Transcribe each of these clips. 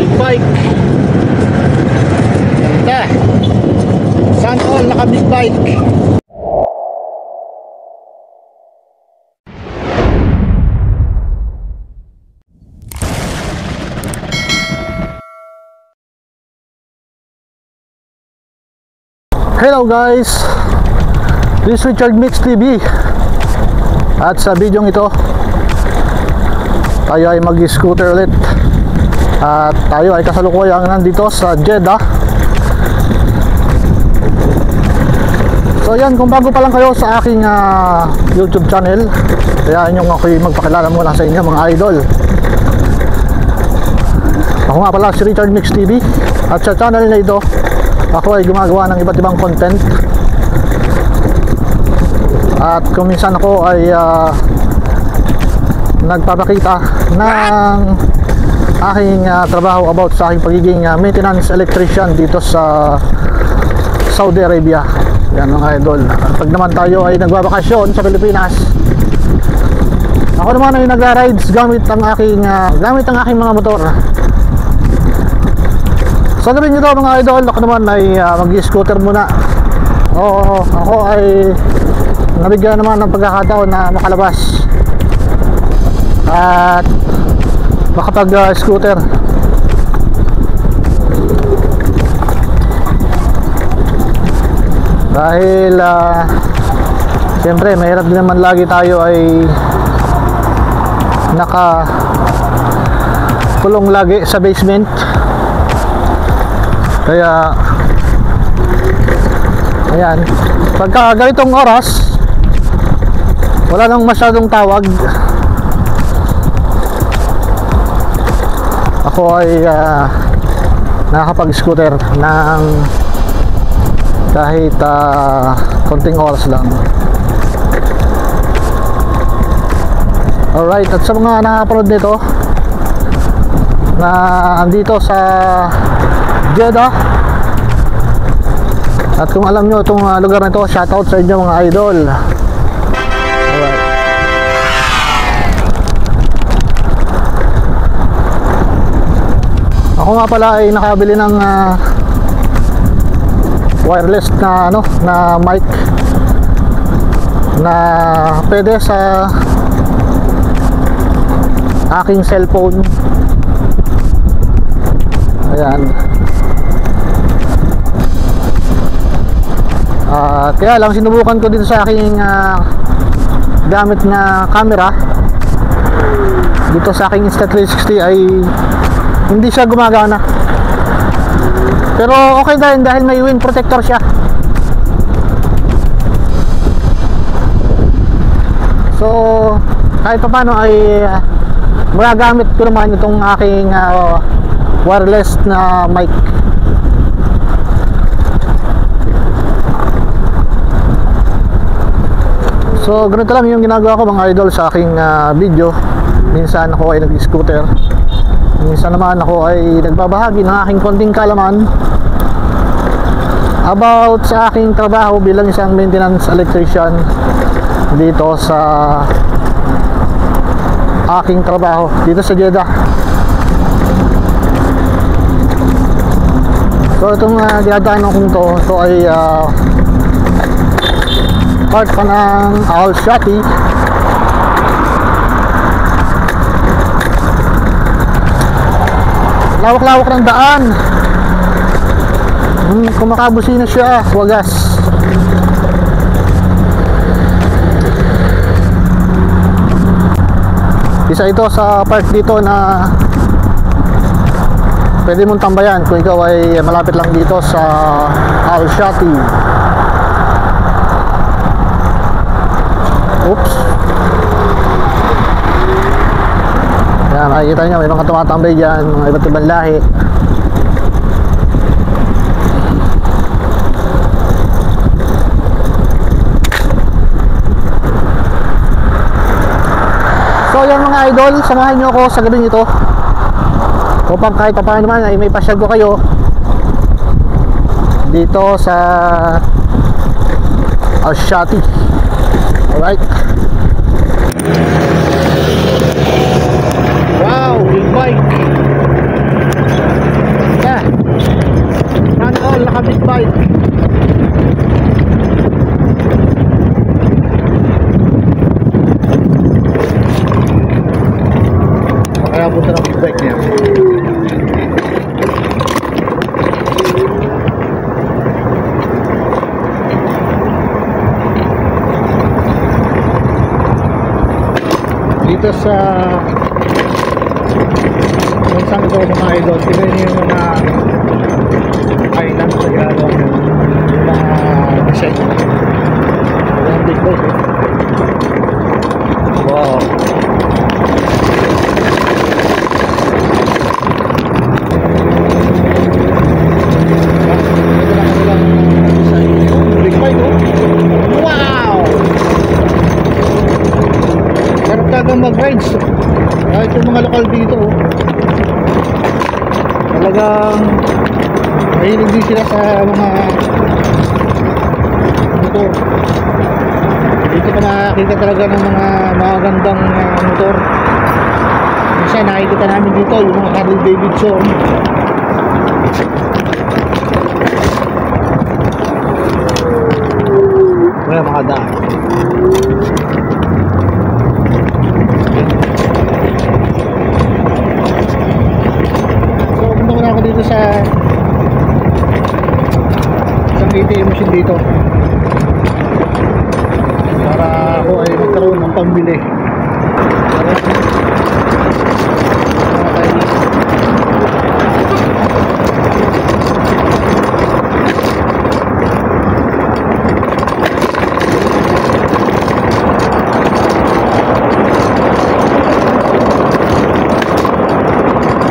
big bike. Ganda. Sana all naka big bike. Hello guys, this is Richard Mix TV. At sa video ito, tayo ay mag-scooter ulit. At tayo ay kasalukuyang nandito sa Jeddah. So yan, kung bago pa lang kayo sa aking YouTube channel, kaya inyong ako'y magpakilala muna sa inyo mga idol. Ako nga pala si Richard Mix TV. At sa channel na ito, ako ay gumagawa ng iba't ibang content. At kung minsan ako ay nagpapakita ng aking trabaho about sa aking pagiging maintenance electrician dito sa Saudi Arabia. Yan mga idol. Pag naman tayo ay nagbabakasyon sa Pilipinas, ako naman ay nagra-rides gamit ang aking mga motor. So gawin nyo ito mga idol, ako naman ay mag-scooter muna. Oo, ako ay nabigyan naman ng pagkakataon na makalabas at makapag-scooter. Dahil siyempre mahirap din naman lagi tayo ay nakakulong lagi sa basement. Kaya ayan, pagka ganitong oras wala nang masyadong tawag, ako ay nakakapag-scooter ng kahit konting oras lang. Alright, at sa mga nakapanood nito na andito sa Jeddah, at kung alam nyo itong lugar na ito, shoutout sa inyo mga idol. Alright. Ako nga pala ay nakabili ng wireless na mic na pwede sa aking cellphone. Ayan. Kaya lang sinubukan ko dito sa aking gamit na camera dito sa aking Insta360 ay hindi siya gumagana. Pero okay dahil may wind protector siya. So kahit pa paano ay magagamit ko naman itong aking wireless na mic. So ganito lang yung ginagawa ko mga idol sa aking video. Minsan ako ay nag-scooter, minsan naman ako ay nagbabahagi ng aking konting kaalaman about sa aking trabaho bilang isang maintenance electrician dito sa aking trabaho dito sa Jeddah. So itong dinadaanan kong ito ay part pa ng Al Shati. Lawak-lawak ng daan. Kumakabusina siya, wagas. Isa ito sa part dito na pwede mong tambayan kung ikaw ay malapit lang dito sa Al Shati. Oops. Yan, makikita nyo may mga tumatambay dyan, mga iba't ibang lahi. So yan mga idol, samahan nyo ako sa gabing ito upang kahit pa paano naman ay may pasyal ko kayo dito sa Al Shati. Alright. Wow, big bike. papunta ng big bike niya. Dito sa bansang ito mga idol, tignan nyo yung mga island sa ginagawa nyo, yung mga design. Yung big bike eh. Wow. Big bike oh. Wow! Sarap talagang mag-rides. Kahit yung mga lokal dito oh. Talagang mahilig din sila sa mga motor. Dito ka makakita talaga ng mga magandang motor. Minsan nakikita namin dito yung mga Harley Davidson. Wala makadaan. So punta ko na ako dito sa isang ATM machine dito para ako ay magkaroon ng pambili.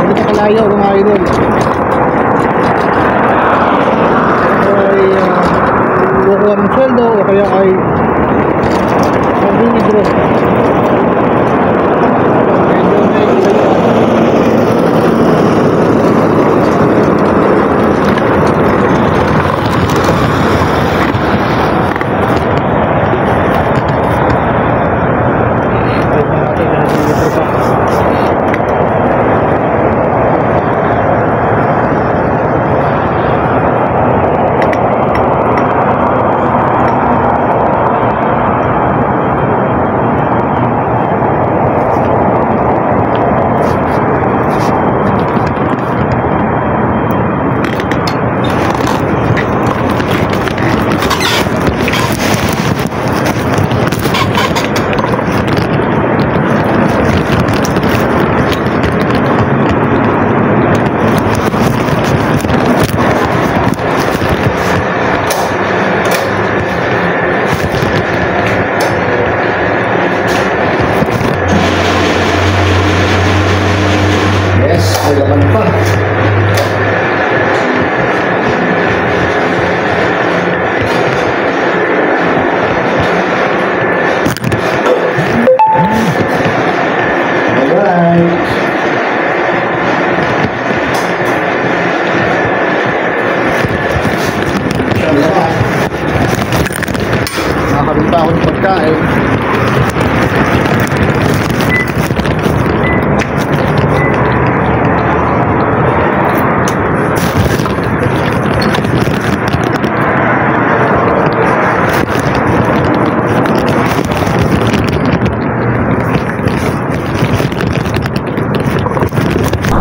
Dito kalayo mga idol. Kukuha ng sweldo o kaya ay mag-withdraw. Nakakabita ako ng pagkain.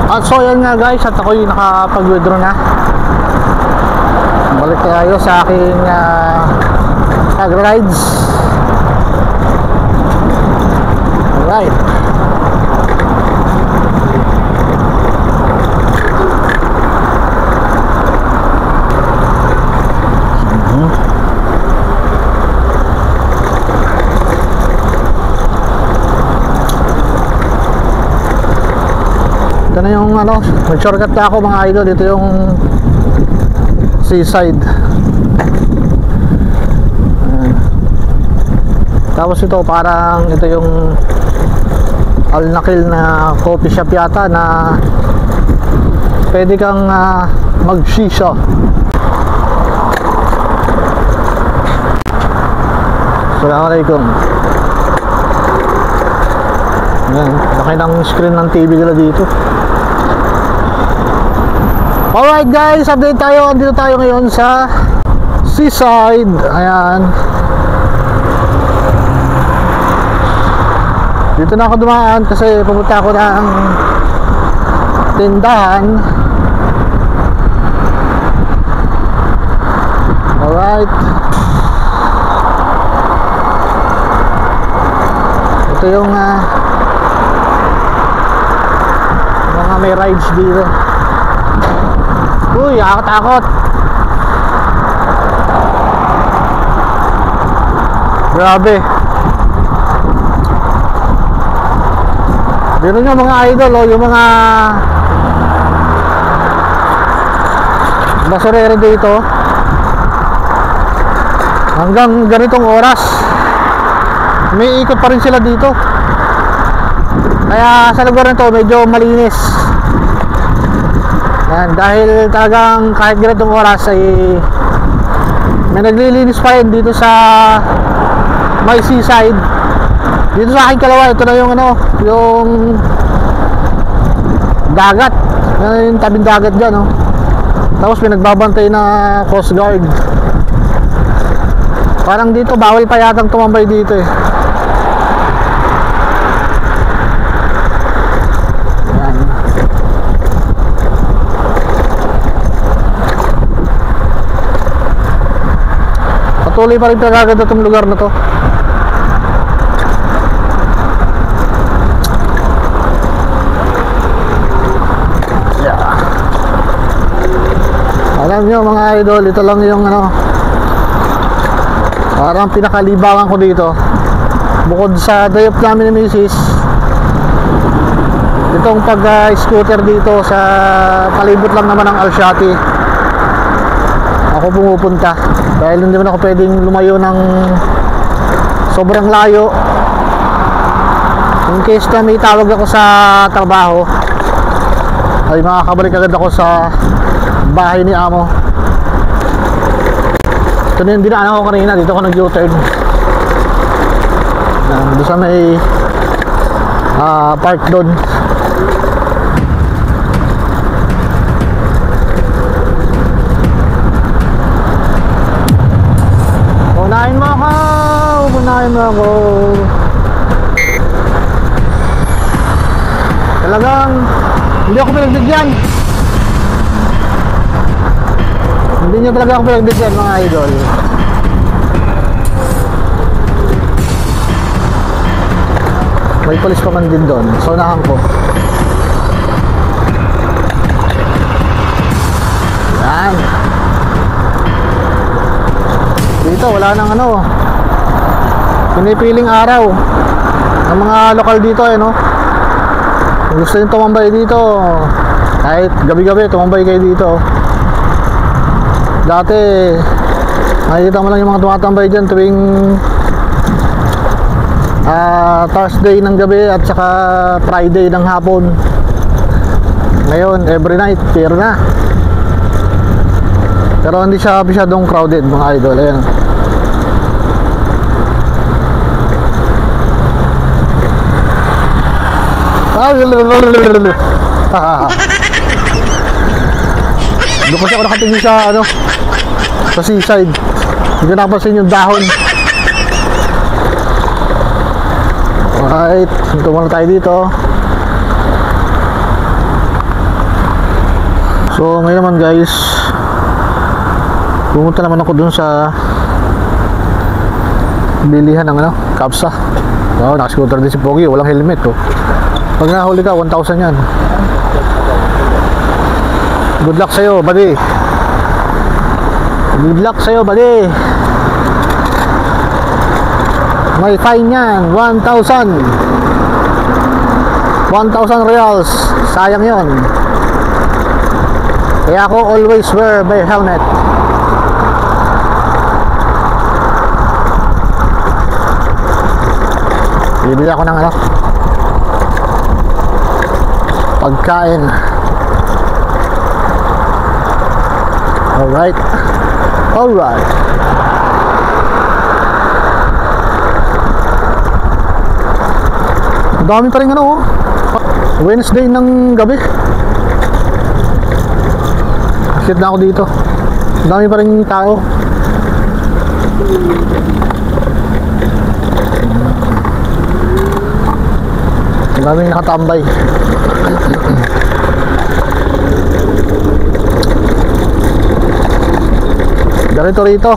At so yan nga guys, at ako'y nakapag-withdraw na. Balik tayo sa aking rides. Alright. Ito na yung mag-shortcut na ako mga idol. Ito yung seaside. Tapos ito parang ito yung Al-Nakil na coffee shop yata na pwede kang mag-shisha. Assalamualaikum. Yan, laki ng screen ng TV nila dito. Alright guys, update tayo. Andito tayo ngayon sa seaside. Ayan. Dito na ako dumaan kasi pumunta ako ng tindahan. Alright. Ito yung mga may rides dito. Uy, nakakatakot. Grabe. Dito nyo mga idol, oh, yung mga basurero dito hanggang ganitong oras may ikot pa rin sila dito. Kaya sa lugar nito medyo malinis. Yan, dahil talagang kahit ganitong oras ay may naglilinis pa rin dito sa may seaside. Dito sa aking kalawa, ito na yung yung dagat. Yung tabing dagat dyan, oh. Tapos may nagbabantay na Coast Guard. Parang dito bawal pa yatang tumambay dito eh. Yan. Patuloy pa rin tagaganda itong lugar na to. Alam nyo mga idol, ito lang yung parang pinakalibangan ko dito. Bukod sa day off namin ni Mrs. Itong pag-scooter dito sa palibot lang naman ng Alshati ako pumupunta. Dahil hindi naman ako pwedeng lumayo ng sobrang layo. In case na may tawag ako sa trabaho ay makakabalik agad ako sa bahay ni amo. Ito na yung dinaanan ko kanina. Dito ako nag-U-turn. Doon sa may park doon. Unahin mo ako. Unahin mo ako. Talagang hindi ako pinagbigyan. Hindi nyo talaga ako pinagbigyan mga idol. May polis pa man din doon. So unahan ko. Yan. Dito wala nang pinipiling araw ang mga lokal dito kung gusto nyo tumambay dito kahit gabi-gabi tumambay kayo dito. Dati nakikita mo lang yung mga tumatambay dyan tuwing Thursday ng gabi at saka Friday ng hapon. Ngayon every night fair na. Pero hindi siya masyadong crowded mga idol. Ayan. Doon kasi ako nakatingin sa sa seaside. Hindi ko napansin yung dahon. Alright, punta muna tayo dito. So ngayon naman guys, pumunta naman ako dun sa bilihan ng kapsa. Naka-scooter din si Pogi, walang helmet Pag nahuli ka, 1,000 yan. Good luck sa'yo, buddy. Good luck sa'yo, buddy. May fine yan, 1,000. 1,000 reals. Sayang yon. Kaya ako always wear my helmet. Bibili ako ng pagkain. Alright. Alright. Dami pa rin Wednesday ng gabi. Shit na ako dito. Dami pa rin tao. Maraming nakatambay. Ganito rito.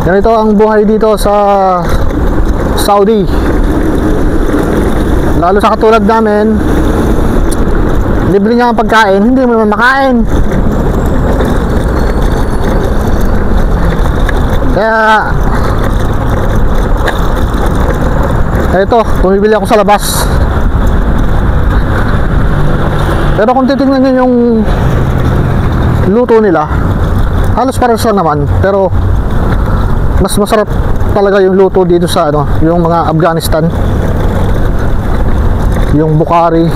Ganito ang buhay dito sa Saudi. Lalo sa katulad namin, libre nga ang pagkain, hindi mo naman makain. Kaya eto, bumibili ako sa labas. Pero kung titingnan nyo yung luto nila, halos parehas naman, pero mas masarap talaga yung luto dito sa ano, yung mga Afghanistan, yung Bukhari.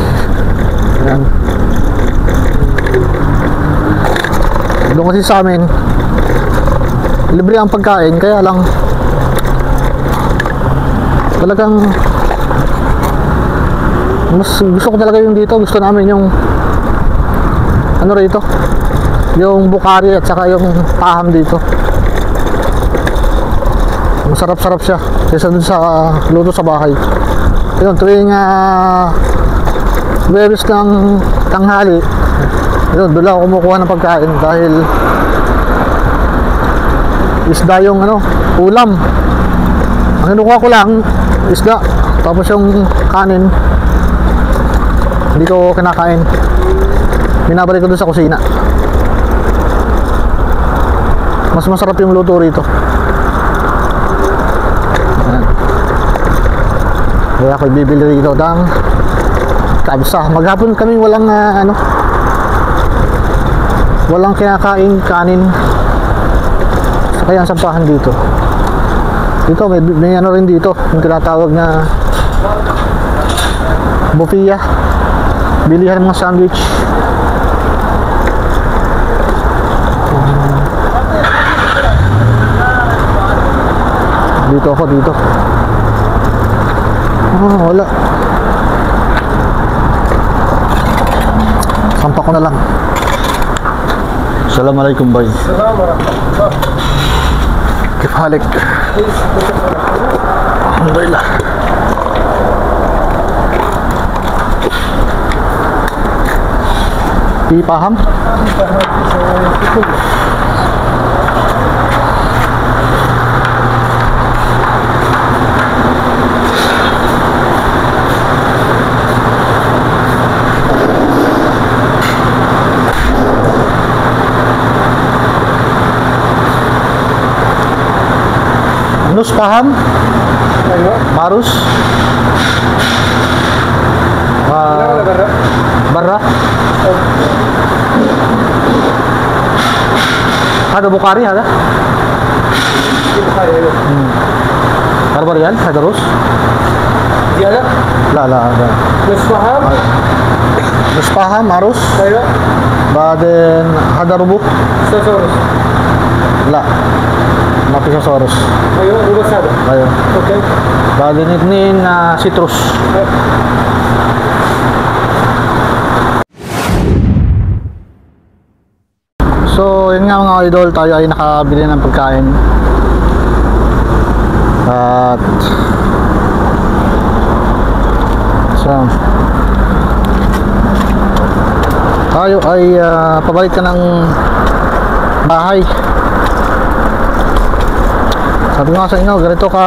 Ayan. Doon kasi sa amin libre ang pagkain, kaya lang talagang mas gusto ko talaga yung dito. Gusto namin yung ano rito, yung Bukhari at saka yung paham dito. Masarap-sarap siya kaysa dun sa luto sa bahay. Yun, tuwing Webes ng tanghali, yun, doon lang ako kumukuha ng pagkain dahil isda yung ano, ulam. Ang kinukuha ko lang isda, tapos yung kanin hindi ko kinakain, binabalik ko dun sa kusina. Mas masarap yung luto rito. Ayan. Kaya ako bibili rito ng kabsa. Maghapon kami walang ano, walang kinakain kanin. Kaya ang sampahan dito. Dito may ano rin dito, yung tinatawag na buffet. Bilihan ng mga sandwich. Dito ako, dito. Wala. Sampa ko na lang. Assalamualaikum, boy. Kif halik? Alhamdulillah. Di paham? Nus paham? Marus? Barra? Ada Bukhari ada? Bukhari. Barbarian ada terus? Dia ada? La ada. Nus paham? Nus paham Marus? Ayo. Baden ada rubuk? Sosorus. La. Mapisosaurus. Ayo, rubus ada. Ayo. Okay. Baden ini na citrus. So, yun nga mga idol, tayo ay nakabili ng pagkain. At so, tayo ay pabalik ka ng bahay. Sabi nga sa inyo, ganito ka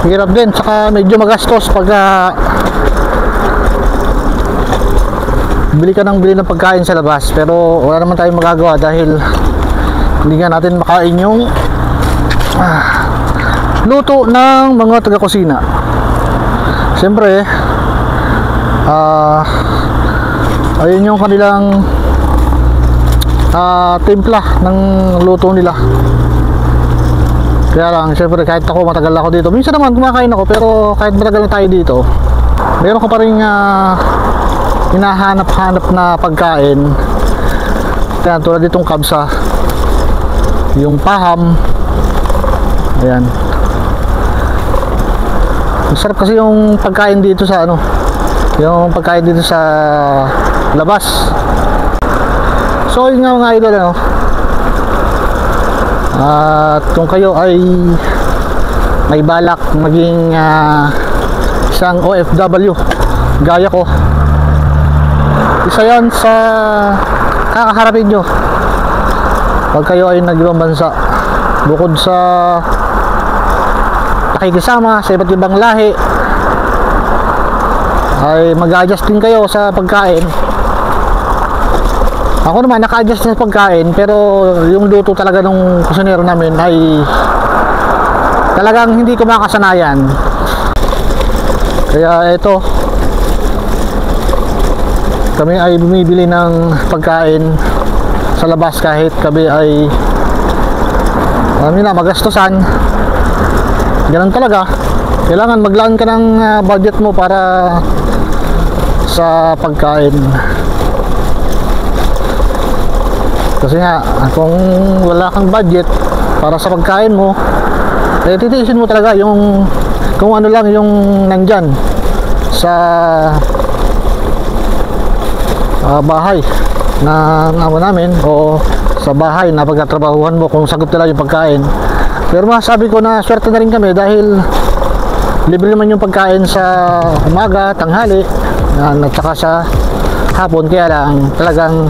hirap din, saka medyo magastos pag bili ka ng bili ng pagkain sa labas. Pero wala naman tayong magagawa dahil hindi nga natin makain yung luto ng mga taga-kusina. Siyempre ayun yung kanilang timpla ng luto nila. Kaya lang, siyempre kahit ako matagal ako dito, minsan naman kumakain ako, pero kahit matagal na tayo dito, meron ko pa rin hinahanap-hanap na pagkain. Kaya tulad ditong kabsa, yung paham. Ayan, masarap kasi yung pagkain dito sa ano, yung pagkain dito sa labas. So yun nga mga idol, ano, at kung kayo ay may balak maging isang OFW gaya ko. Isa yan sa kakaharapin nyo pag kayo ay nag-ibang bansa. Bukod sa pakikisama sa iba't ibang lahi, ay mag-adjust din kayo sa pagkain. Ako naman naka-adjust sa pagkain, pero yung luto talaga ng kusinero namin ay talagang hindi ko makasanayan. Kaya ito, kami ay bumibili ng pagkain sa labas kahit kami ay magastusan. Ganun talaga, kailangan maglaan ka ng budget mo para sa pagkain. Kasi nga, kung wala kang budget para sa pagkain mo, eh titiisin mo talaga yung kung ano lang yung nandyan sa bahay na namin o sa bahay na pagtatrabahuhan mo, kung sagot nila yung pagkain. Pero masasabi ko na swerte na rin kami dahil libre naman yung pagkain sa umaga, tanghali at saka sa hapon. Kaya lang talagang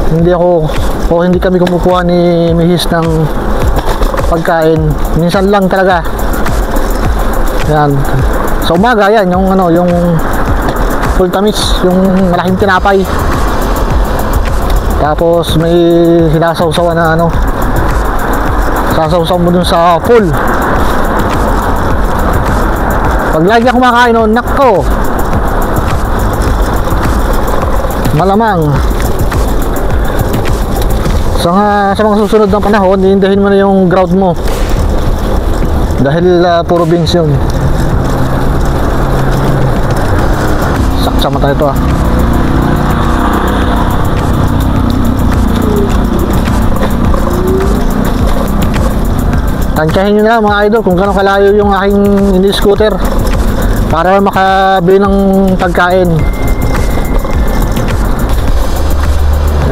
hindi kami kumukuha ni Mihis ng pagkain. Minsan lang talaga. Yan. Sa umaga yan, yung full tamis, yung malaking tinapay. Tapos may sinasawsawan na sasawsaw mo dun sa full. Pag lagi ako kumakain noon, nako, malamang sa mga susunod ng panahon, hihindahin mo na yung ground mo dahil puro beans yun. Saksa mata ito Tansyahin nyo na mga idol kung gano'ng kalayo yung aking ini-scooter para makabili ng pagkain.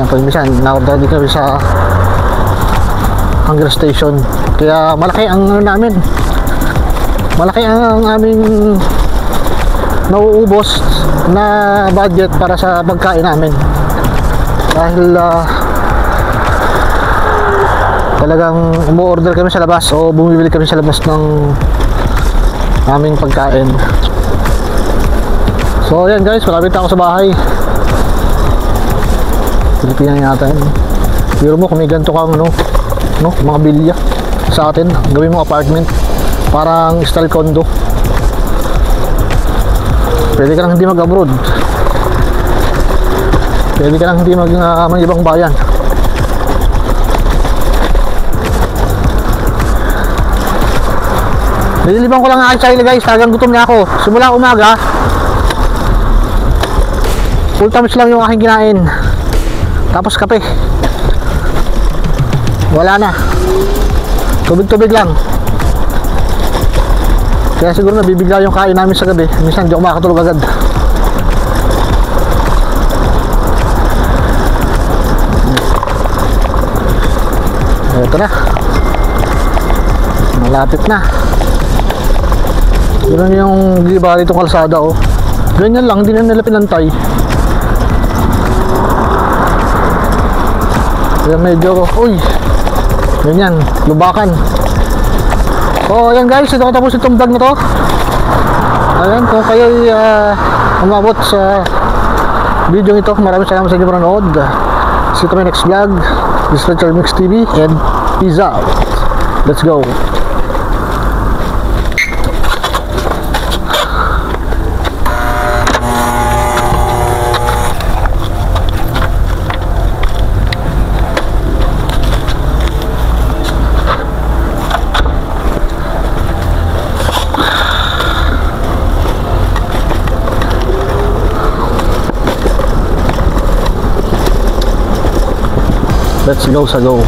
Yan, pag minsan na-order din kami sa hunger station, kaya malaki ang namin, malaki ang aming nauubos na budget para sa pagkain namin dahil talagang umu-order kami sa labas o bumibili kami sa labas ng aming pagkain. So ayan guys, malapit ako sa bahay. Pilipinan yata yun. Pero mo kung may ganito kang mga bilya sa atin, gawin mo apartment, parang style condo. Pwede ka lang hindi mag-abroad, pwede ka lang hindi mag ibang bayan. Nililiban ko lang ang Chile guys, talagang gutom na ako. Simula umaga, full tamis lang yung aking kinain. Tapos kape. Wala na. Tubig-tubig lang. Kaya siguro nabibigla yung kain namin sa gabi. Minsan di ako makatulog agad. Ito na. Malapit na. Ganun yung gilibali itong kalsada ganyan lang, hindi na nila pinantay. Kaya medyo ganyan, lubakan. So ayan guys, ito ko tapos itong vlog na to. Ayan, kung kayo umabot sa video ito, maraming salamat sa inyo manood. See you to my next vlog. This is Richard Mix TV and peace out. Let's go. Let's go sa go.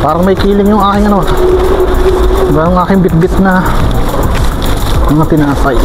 Parang may kiling yung aking yung aking bit-bit na mga tinapay.